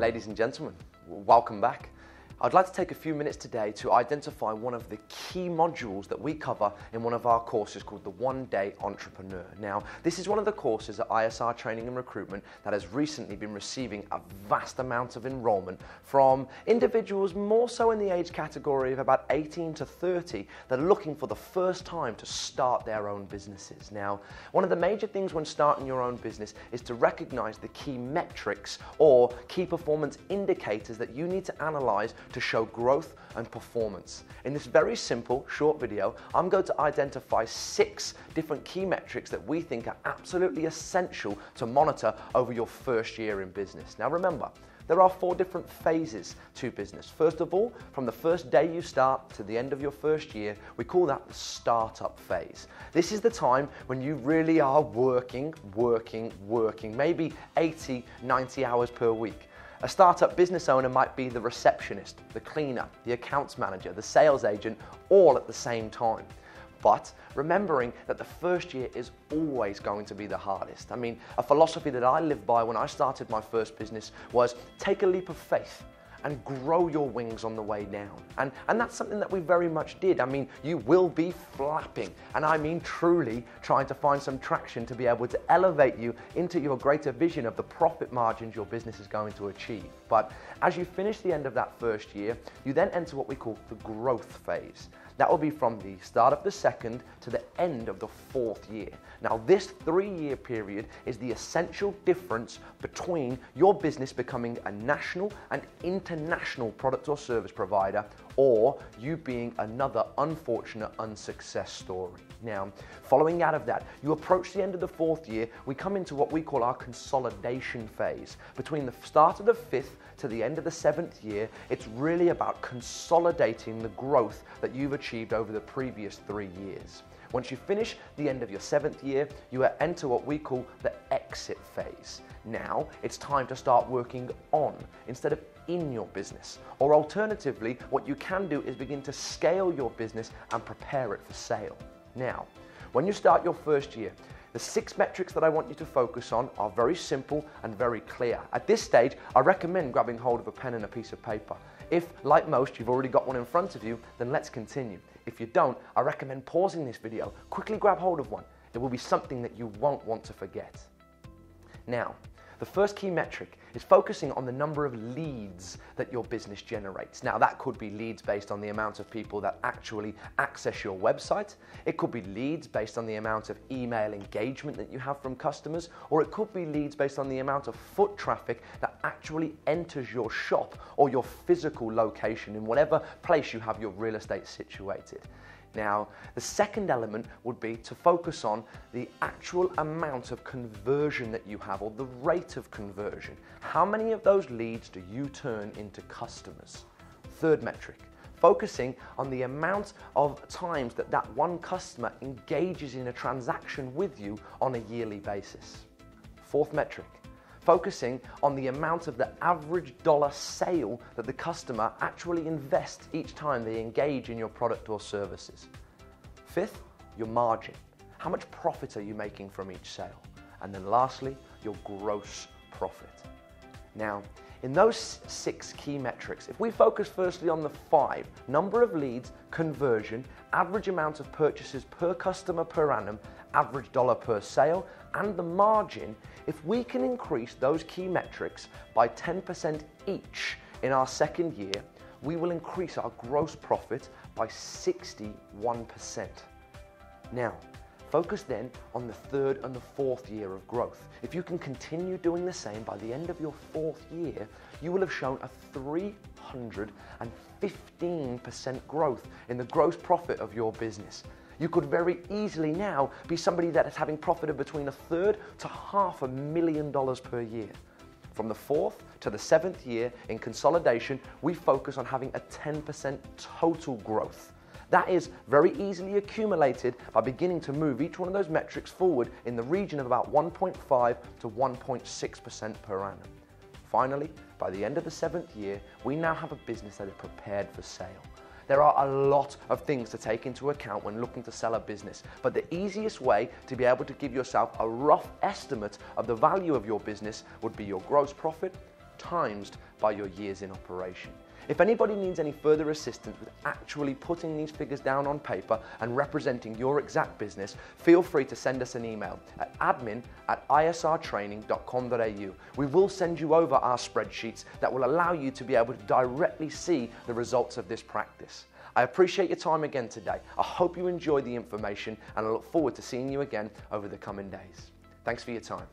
Ladies and gentlemen, welcome back. I'd like to take a few minutes today to identify one of the key modules that we cover in one of our courses called the One Day Entrepreneur. Now, this is one of the courses at ISR Training and Recruitment that has recently been receiving a vast amount of enrollment from individuals more so in the age category of about 18 to 30 that are looking for the first time to start their own businesses. Now, one of the major things when starting your own business is to recognize the key metrics or key performance indicators that you need to analyze to show growth and performance. In this very simple, short video, I'm going to identify 6 different key metrics that we think are absolutely essential to monitor over your first year in business. Now remember, there are 4 different phases to business. First of all, from the first day you start to the end of your first year, we call that the startup phase. This is the time when you really are working, maybe 80, 90 hours per week. A startup business owner might be the receptionist, the cleaner, the accounts manager, the sales agent, all at the same time. But remembering that the first year is always going to be the hardest. I mean, a philosophy that I lived by when I started my first business was take a leap of faith and grow your wings on the way down. And that's something that we very much did. I mean, you will be flapping, and I mean truly trying to find some traction to be able to elevate you into your greater vision of the profit margins your business is going to achieve. But as you finish the end of that first year, you then enter what we call the growth phase. That will be from the start of the second to the end of the 4th year. Now, this 3-year period is the essential difference between your business becoming a national and international product or service provider, or you being another unfortunate unsuccess story. Now, following out of that, you approach the end of the 4th year, we come into what we call our consolidation phase. Between the start of the 5th to the end of the 7th year, it's really about consolidating the growth that you've achieved over the previous 3 years. Once you finish the end of your 7th year, you enter what we call the exit phase. Now, it's time to start working on instead of in your business. Or alternatively, what you can do is begin to scale your business and prepare it for sale. Now, when you start your first year, the 6 metrics that I want you to focus on are very simple and very clear. At this stage, I recommend grabbing hold of a pen and a piece of paper. If, like most, you've already got one in front of you, then let's continue. If you don't, I recommend pausing this video, quickly grab hold of one. It will be something that you won't want to forget. Now, the first key metric is focusing on the number of leads that your business generates. Now, that could be leads based on the amount of people that actually access your website. It could be leads based on the amount of email engagement that you have from customers, or it could be leads based on the amount of foot traffic that actually enters your shop or your physical location in whatever place you have your real estate situated. Now, the second element would be to focus on the actual amount of conversion that you have, or the rate of conversion. How many of those leads do you turn into customers? Third metric, focusing on the amount of times that that one customer engages in a transaction with you on a yearly basis. Fourth metric, focusing on the amount of the average dollar sale that the customer actually invests each time they engage in your product or services. Fifth, your margin. How much profit are you making from each sale? And then lastly, your gross profit. Now, in those 6 key metrics, if we focus firstly on the 5, number of leads, conversion, average amount of purchases per customer per annum, average dollar per sale, and the margin, if we can increase those key metrics by 10% each in our 2nd year, we will increase our gross profit by 61%. Now, focus then on the 3rd and the 4th year of growth. If you can continue doing the same, by the end of your 4th year, you will have shown a 315% growth in the gross profit of your business. You could very easily now be somebody that is having profit of between $1/3 to $500,000 per year. From the 4th to the 7th year in consolidation, we focus on having a 10% total growth. That is very easily accumulated by beginning to move each one of those metrics forward in the region of about 1.5 to 1.6% per annum. Finally, by the end of the 7th year, we now have a business that is prepared for sale. There are a lot of things to take into account when looking to sell a business, but the easiest way to be able to give yourself a rough estimate of the value of your business would be your gross profit times by your years in operation. If anybody needs any further assistance with actually putting these figures down on paper and representing your exact business, feel free to send us an email at admin@isrtraining.com.au. We will send you over our spreadsheets that will allow you to be able to directly see the results of this practice. I appreciate your time again today. I hope you enjoyed the information and I look forward to seeing you again over the coming days. Thanks for your time.